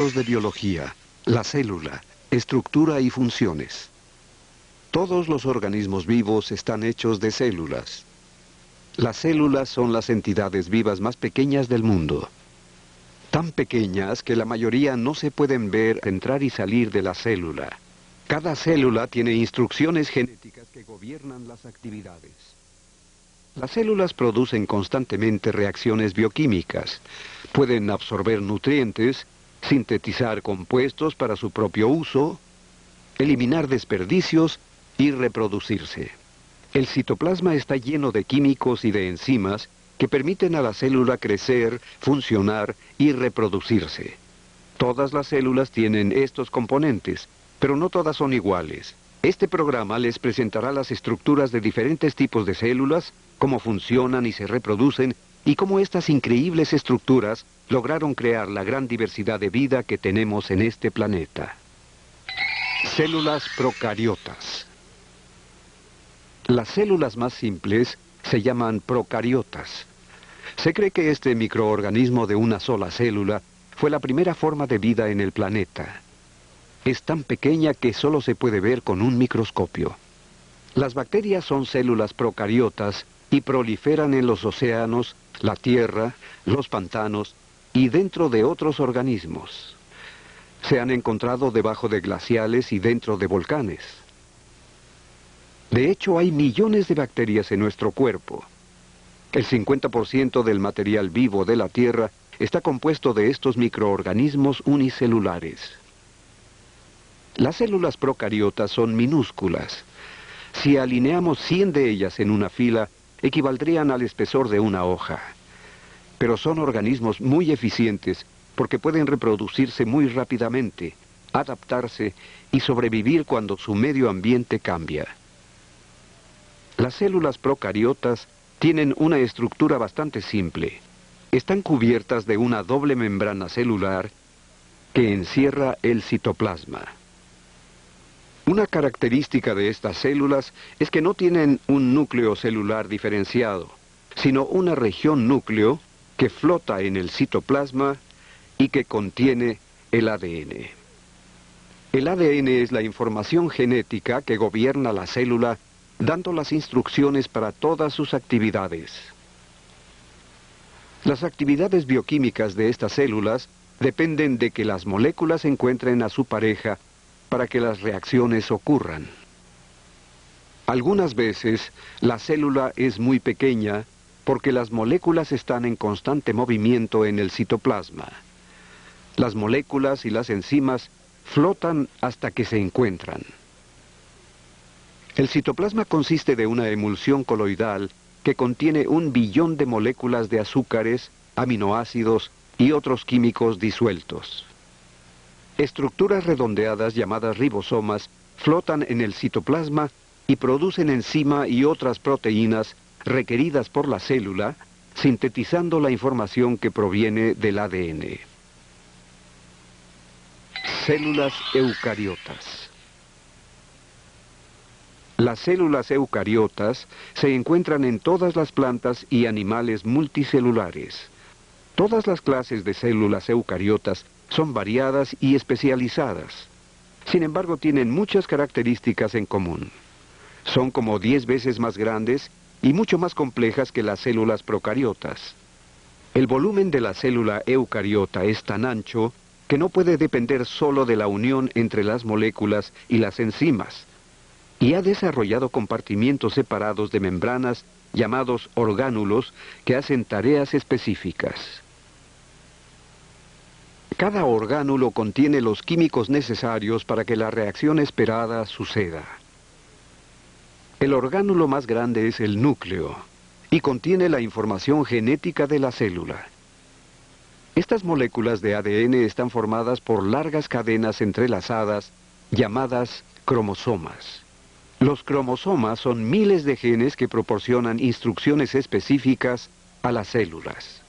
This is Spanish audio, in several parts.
De biología, la célula, estructura y funciones. Todos los organismos vivos están hechos de células. Las células son las entidades vivas más pequeñas del mundo. Tan pequeñas que la mayoría no se pueden ver entrar y salir de la célula. Cada célula tiene instrucciones genéticas que gobiernan las actividades. Las células producen constantemente reacciones bioquímicas. Pueden absorber nutrientes, sintetizar compuestos para su propio uso, eliminar desperdicios y reproducirse. El citoplasma está lleno de químicos y de enzimas que permiten a la célula crecer, funcionar y reproducirse. Todas las células tienen estos componentes, pero no todas son iguales. Este programa les presentará las estructuras de diferentes tipos de células, cómo funcionan y se reproducen, y cómo estas increíbles estructuras lograron crear la gran diversidad de vida que tenemos en este planeta. Células procariotas. Las células más simples se llaman procariotas. Se cree que este microorganismo de una sola célula fue la primera forma de vida en el planeta. Es tan pequeña que solo se puede ver con un microscopio. Las bacterias son células procariotas y proliferan en los océanos, la tierra, los pantanos y dentro de otros organismos. Se han encontrado debajo de glaciales y dentro de volcanes. De hecho, hay millones de bacterias en nuestro cuerpo. El 50% del material vivo de la Tierra está compuesto de estos microorganismos unicelulares. Las células procariotas son minúsculas. Si alineamos 100 de ellas en una fila, equivaldrían al espesor de una hoja. Pero son organismos muy eficientes porque pueden reproducirse muy rápidamente, adaptarse y sobrevivir cuando su medio ambiente cambia. Las células procariotas tienen una estructura bastante simple. Están cubiertas de una doble membrana celular que encierra el citoplasma. Una característica de estas células es que no tienen un núcleo celular diferenciado, sino una región núcleo que flota en el citoplasma y que contiene el ADN. El ADN es la información genética que gobierna la célula, dando las instrucciones para todas sus actividades. Las actividades bioquímicas de estas células dependen de que las moléculas encuentren a su pareja para que las reacciones ocurran. Algunas veces, la célula es muy pequeña porque las moléculas están en constante movimiento en el citoplasma. Las moléculas y las enzimas flotan hasta que se encuentran. El citoplasma consiste de una emulsión coloidal que contiene 1 billón de moléculas de azúcares, aminoácidos y otros químicos disueltos. Estructuras redondeadas llamadas ribosomas flotan en el citoplasma y producen enzima y otras proteínas requeridas por la célula, sintetizando la información que proviene del ADN. Células eucariotas. Las células eucariotas se encuentran en todas las plantas y animales multicelulares. Todas las clases de células eucariotas son variadas y especializadas. Sin embargo, tienen muchas características en común. Son como 10 veces más grandes y mucho más complejas que las células procariotas. El volumen de la célula eucariota es tan ancho que no puede depender solo de la unión entre las moléculas y las enzimas, y ha desarrollado compartimientos separados de membranas llamados orgánulos que hacen tareas específicas. Cada orgánulo contiene los químicos necesarios para que la reacción esperada suceda. El orgánulo más grande es el núcleo y contiene la información genética de la célula. Estas moléculas de ADN están formadas por largas cadenas entrelazadas llamadas cromosomas. Los cromosomas son miles de genes que proporcionan instrucciones específicas a las células.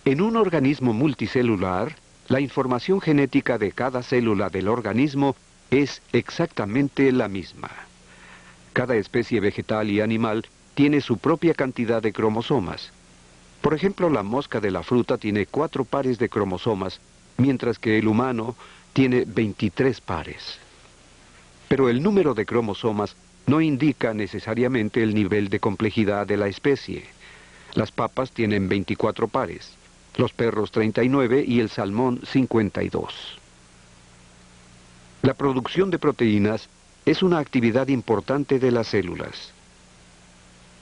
En un organismo multicelular, la información genética de cada célula del organismo es exactamente la misma. Cada especie vegetal y animal tiene su propia cantidad de cromosomas. Por ejemplo, la mosca de la fruta tiene 4 pares de cromosomas, mientras que el humano tiene 23 pares. Pero el número de cromosomas no indica necesariamente el nivel de complejidad de la especie. Las papas tienen 24 pares, los perros 39 y el salmón 52. La producción de proteínas es una actividad importante de las células.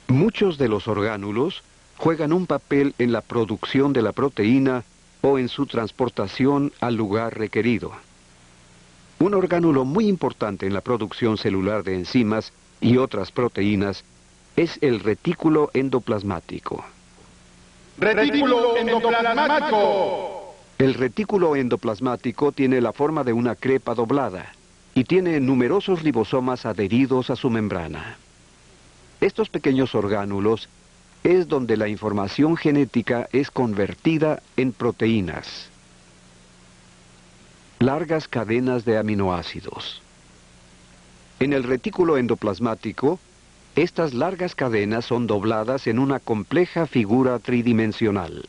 Muchos de los orgánulos juegan un papel en la producción de la proteína o en su transportación al lugar requerido. Un orgánulo muy importante en la producción celular de enzimas y otras proteínas es el retículo endoplasmático. ¡Retículo endoplasmático! El retículo endoplasmático tiene la forma de una crepa doblada y tiene numerosos ribosomas adheridos a su membrana. Estos pequeños orgánulos es donde la información genética es convertida en proteínas. Largas cadenas de aminoácidos. En el retículo endoplasmático, estas largas cadenas son dobladas en una compleja figura tridimensional.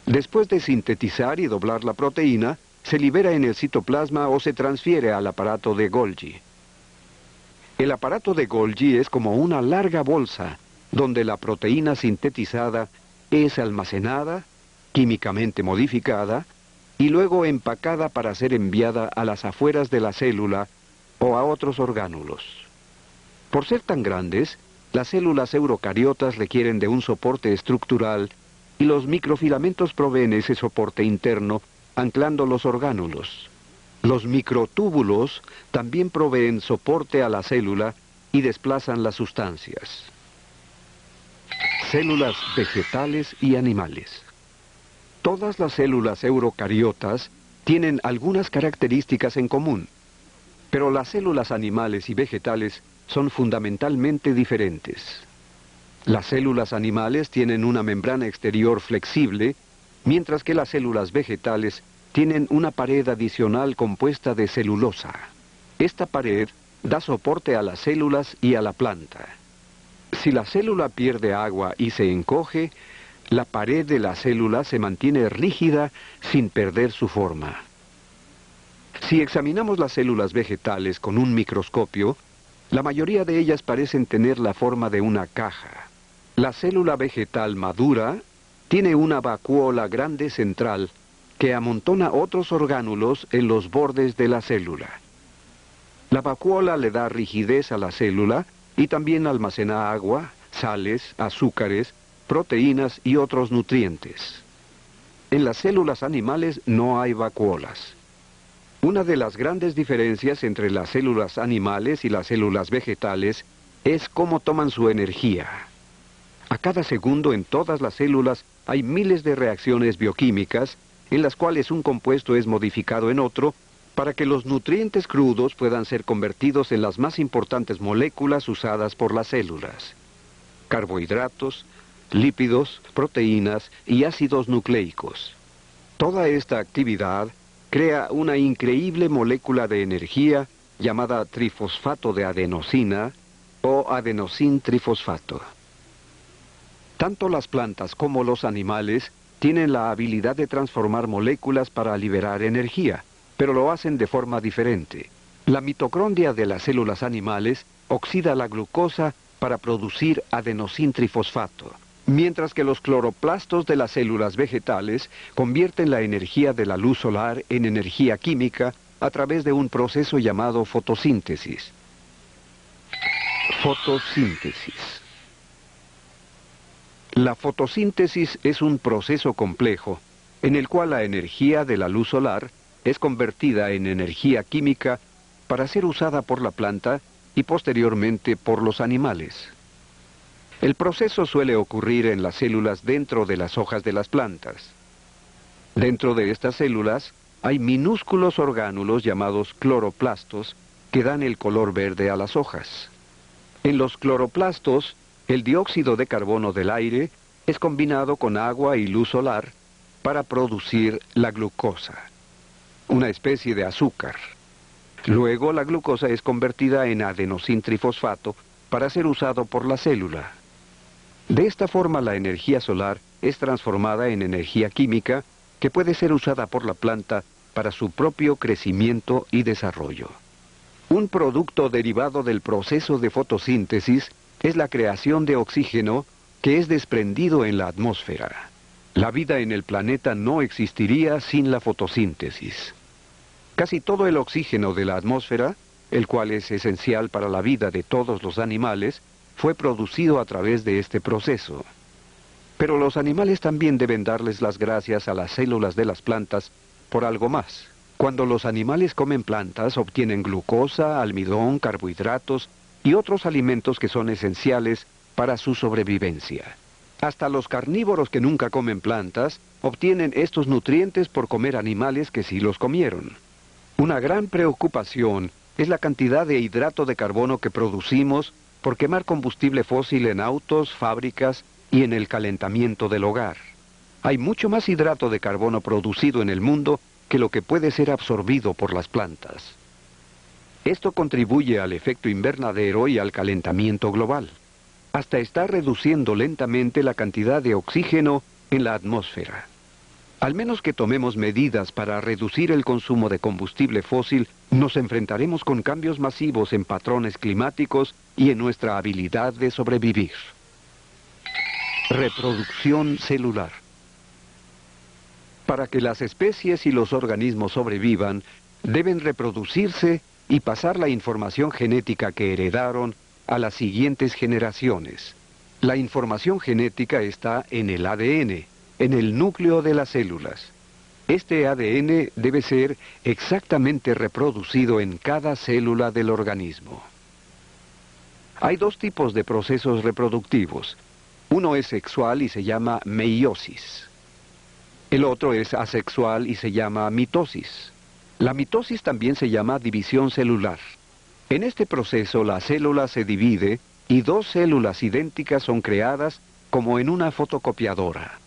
Después de sintetizar y doblar la proteína, se libera en el citoplasma o se transfiere al aparato de Golgi. El aparato de Golgi es como una larga bolsa, donde la proteína sintetizada es almacenada, químicamente modificada, y luego empacada para ser enviada a las afueras de la célula o a otros orgánulos. Por ser tan grandes, las células eurocariotas requieren de un soporte estructural y los microfilamentos proveen ese soporte interno, anclando los orgánulos. Los microtúbulos también proveen soporte a la célula y desplazan las sustancias. Células vegetales y animales. Todas las células eurocariotas tienen algunas características en común, pero las células animales y vegetales son fundamentalmente diferentes. Las células animales tienen una membrana exterior flexible, mientras que las células vegetales tienen una pared adicional compuesta de celulosa. Esta pared da soporte a las células y a la planta. Si la célula pierde agua y se encoge, la pared de la célula se mantiene rígida sin perder su forma. Si examinamos las células vegetales con un microscopio, la mayoría de ellas parecen tener la forma de una caja. La célula vegetal madura tiene una vacuola grande central que amontona otros orgánulos en los bordes de la célula. La vacuola le da rigidez a la célula y también almacena agua, sales, azúcares, proteínas y otros nutrientes. En las células animales no hay vacuolas. Una de las grandes diferencias entre las células animales y las células vegetales es cómo toman su energía. A cada segundo en todas las células hay miles de reacciones bioquímicas en las cuales un compuesto es modificado en otro para que los nutrientes crudos puedan ser convertidos en las más importantes moléculas usadas por las células: carbohidratos, lípidos, proteínas y ácidos nucleicos. Toda esta actividad crea una increíble molécula de energía llamada trifosfato de adenosina o adenosin-trifosfato. Tanto las plantas como los animales tienen la habilidad de transformar moléculas para liberar energía, pero lo hacen de forma diferente. La mitocondria de las células animales oxida la glucosa para producir adenosin-trifosfato, mientras que los cloroplastos de las células vegetales convierten la energía de la luz solar en energía química a través de un proceso llamado fotosíntesis. Fotosíntesis. La fotosíntesis es un proceso complejo en el cual la energía de la luz solar es convertida en energía química para ser usada por la planta y posteriormente por los animales. El proceso suele ocurrir en las células dentro de las hojas de las plantas. Dentro de estas células hay minúsculos orgánulos llamados cloroplastos que dan el color verde a las hojas. En los cloroplastos, el dióxido de carbono del aire es combinado con agua y luz solar para producir la glucosa, una especie de azúcar. Luego la glucosa es convertida en adenosin-trifosfato para ser usado por la célula. De esta forma la energía solar es transformada en energía química que puede ser usada por la planta para su propio crecimiento y desarrollo. Un producto derivado del proceso de fotosíntesis es la creación de oxígeno que es desprendido en la atmósfera. La vida en el planeta no existiría sin la fotosíntesis. Casi todo el oxígeno de la atmósfera, el cual es esencial para la vida de todos los animales, fue producido a través de este proceso. Pero los animales también deben darles las gracias a las células de las plantas por algo más. Cuando los animales comen plantas, obtienen glucosa, almidón, carbohidratos y otros alimentos que son esenciales para su sobrevivencia. Hasta los carnívoros que nunca comen plantas obtienen estos nutrientes por comer animales que sí los comieron. Una gran preocupación es la cantidad de hidrato de carbono que producimos por quemar combustible fósil en autos, fábricas y en el calentamiento del hogar. Hay mucho más hidrato de carbono producido en el mundo que lo que puede ser absorbido por las plantas. Esto contribuye al efecto invernadero y al calentamiento global. Hasta está reduciendo lentamente la cantidad de oxígeno en la atmósfera. Al menos que tomemos medidas para reducir el consumo de combustible fósil, nos enfrentaremos con cambios masivos en patrones climáticos y en nuestra habilidad de sobrevivir. Reproducción celular. Para que las especies y los organismos sobrevivan, deben reproducirse y pasar la información genética que heredaron a las siguientes generaciones. La información genética está en el ADN, en el núcleo de las células. Este ADN debe ser exactamente reproducido en cada célula del organismo. Hay dos tipos de procesos reproductivos. Uno es sexual y se llama meiosis. El otro es asexual y se llama mitosis. La mitosis también se llama división celular. En este proceso la célula se divide y dos células idénticas son creadas como en una fotocopiadora.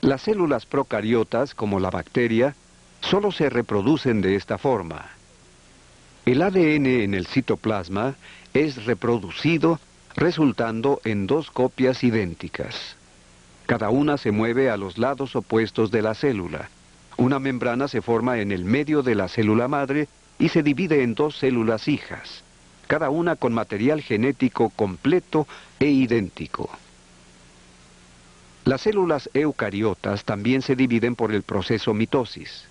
Las células procariotas, como la bacteria, solo se reproducen de esta forma. El ADN en el citoplasma es reproducido resultando en dos copias idénticas. Cada una se mueve a los lados opuestos de la célula. Una membrana se forma en el medio de la célula madre y se divide en dos células hijas, cada una con material genético completo e idéntico. Las células eucariotas también se dividen por el proceso mitosis.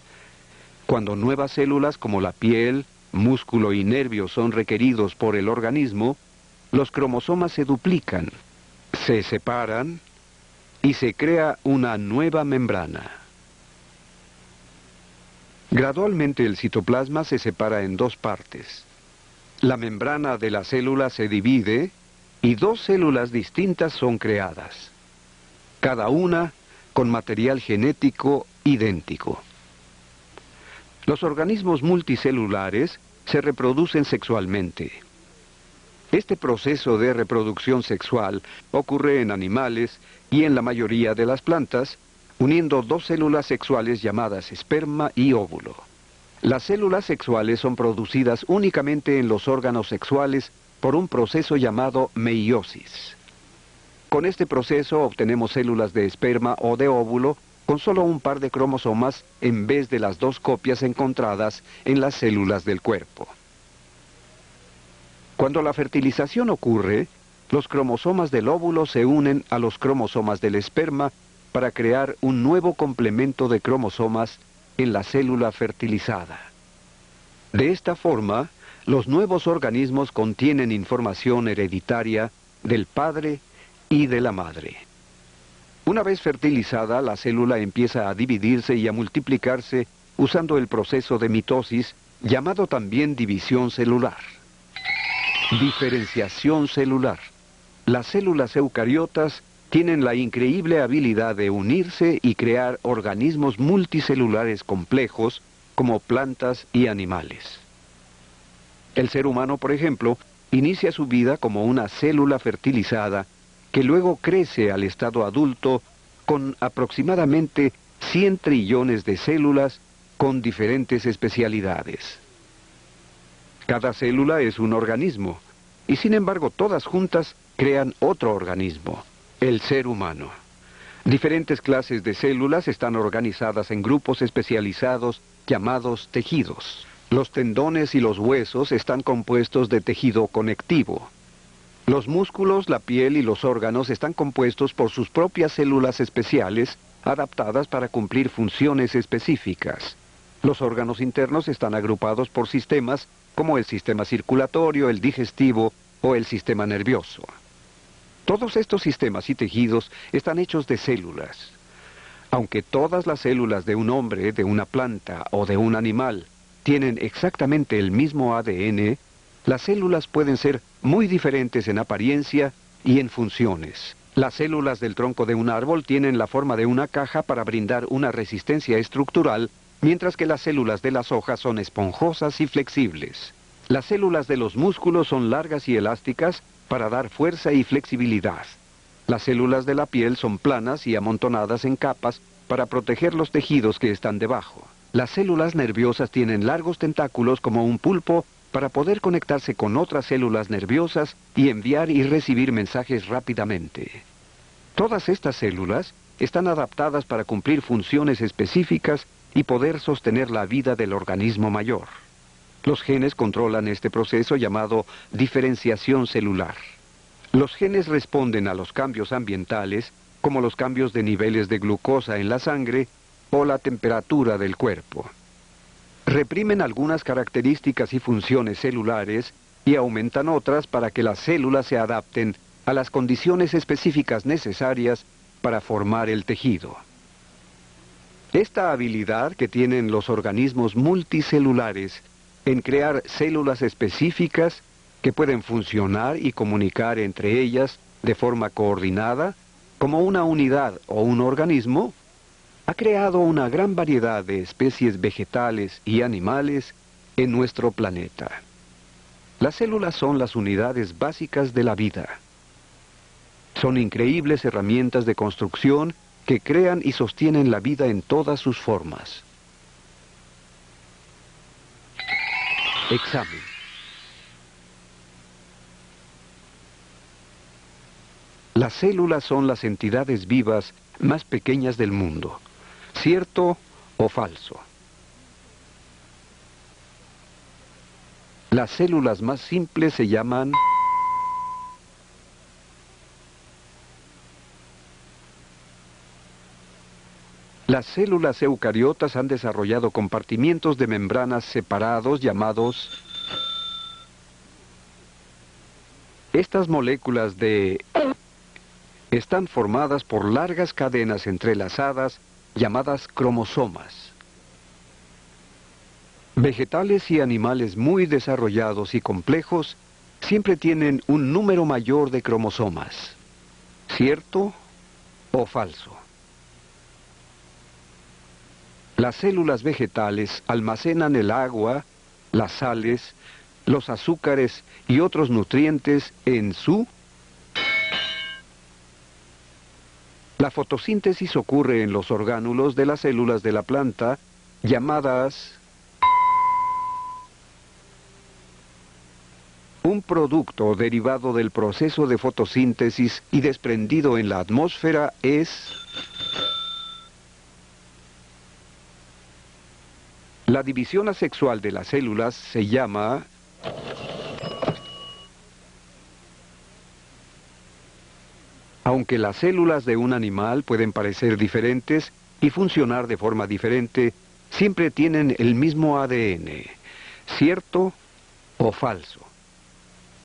Cuando nuevas células como la piel, músculo y nervios son requeridos por el organismo, los cromosomas se duplican, se separan y se crea una nueva membrana. Gradualmente el citoplasma se separa en dos partes. La membrana de la célula se divide y dos células distintas son creadas, cada una con material genético idéntico. Los organismos multicelulares se reproducen sexualmente. Este proceso de reproducción sexual ocurre en animales y en la mayoría de las plantas, uniendo dos células sexuales llamadas esperma y óvulo. Las células sexuales son producidas únicamente en los órganos sexuales por un proceso llamado meiosis. Con este proceso obtenemos células de esperma o de óvulo con solo un par de cromosomas en vez de las dos copias encontradas en las células del cuerpo. Cuando la fertilización ocurre, los cromosomas del óvulo se unen a los cromosomas del esperma para crear un nuevo complemento de cromosomas en la célula fertilizada. De esta forma, los nuevos organismos contienen información hereditaria del padre y de la madre. Una vez fertilizada, la célula empieza a dividirse y a multiplicarse usando el proceso de mitosis, llamado también división celular. Diferenciación celular. Las células eucariotas tienen la increíble habilidad de unirse y crear organismos multicelulares complejos como plantas y animales. El ser humano, por ejemplo, inicia su vida como una célula fertilizada que luego crece al estado adulto con aproximadamente 100 trillones de células con diferentes especialidades. Cada célula es un organismo, y sin embargo todas juntas crean otro organismo, el ser humano. Diferentes clases de células están organizadas en grupos especializados llamados tejidos. Los tendones y los huesos están compuestos de tejido conectivo. Los músculos, la piel y los órganos están compuestos por sus propias células especiales, adaptadas para cumplir funciones específicas. Los órganos internos están agrupados por sistemas como el sistema circulatorio, el digestivo o el sistema nervioso. Todos estos sistemas y tejidos están hechos de células. Aunque todas las células de un hombre, de una planta o de un animal tienen exactamente el mismo ADN, las células pueden ser muy diferentes en apariencia y en funciones. Las células del tronco de un árbol tienen la forma de una caja para brindar una resistencia estructural, mientras que las células de las hojas son esponjosas y flexibles. Las células de los músculos son largas y elásticas para dar fuerza y flexibilidad. Las células de la piel son planas y amontonadas en capas para proteger los tejidos que están debajo. Las células nerviosas tienen largos tentáculos como un pulpo para poder conectarse con otras células nerviosas y enviar y recibir mensajes rápidamente. Todas estas células están adaptadas para cumplir funciones específicas y poder sostener la vida del organismo mayor. Los genes controlan este proceso llamado diferenciación celular. Los genes responden a los cambios ambientales, como los cambios de niveles de glucosa en la sangre o la temperatura del cuerpo. Reprimen algunas características y funciones celulares y aumentan otras para que las células se adapten a las condiciones específicas necesarias para formar el tejido. Esta habilidad que tienen los organismos multicelulares en crear células específicas que pueden funcionar y comunicar entre ellas de forma coordinada, como una unidad o un organismo, ha creado una gran variedad de especies vegetales y animales en nuestro planeta. Las células son las unidades básicas de la vida. Son increíbles herramientas de construcción que crean y sostienen la vida en todas sus formas. Examen. Las células son las entidades vivas más pequeñas del mundo. ¿Cierto o falso? Las células más simples se llaman Las células eucariotas han desarrollado compartimientos de membranas separados llamados. Estas moléculas están formadas por largas cadenas entrelazadas llamadas cromosomas. Vegetales y animales muy desarrollados y complejos siempre tienen un número mayor de cromosomas. ¿Cierto o falso? Las células vegetales almacenan el agua, las sales, los azúcares y otros nutrientes en su. La fotosíntesis ocurre en los orgánulos de las células de la planta, llamadas. Un producto derivado del proceso de fotosíntesis y desprendido en la atmósfera es. La división asexual de las células se llama. Aunque las células de un animal pueden parecer diferentes y funcionar de forma diferente, siempre tienen el mismo ADN. ¿Cierto o falso?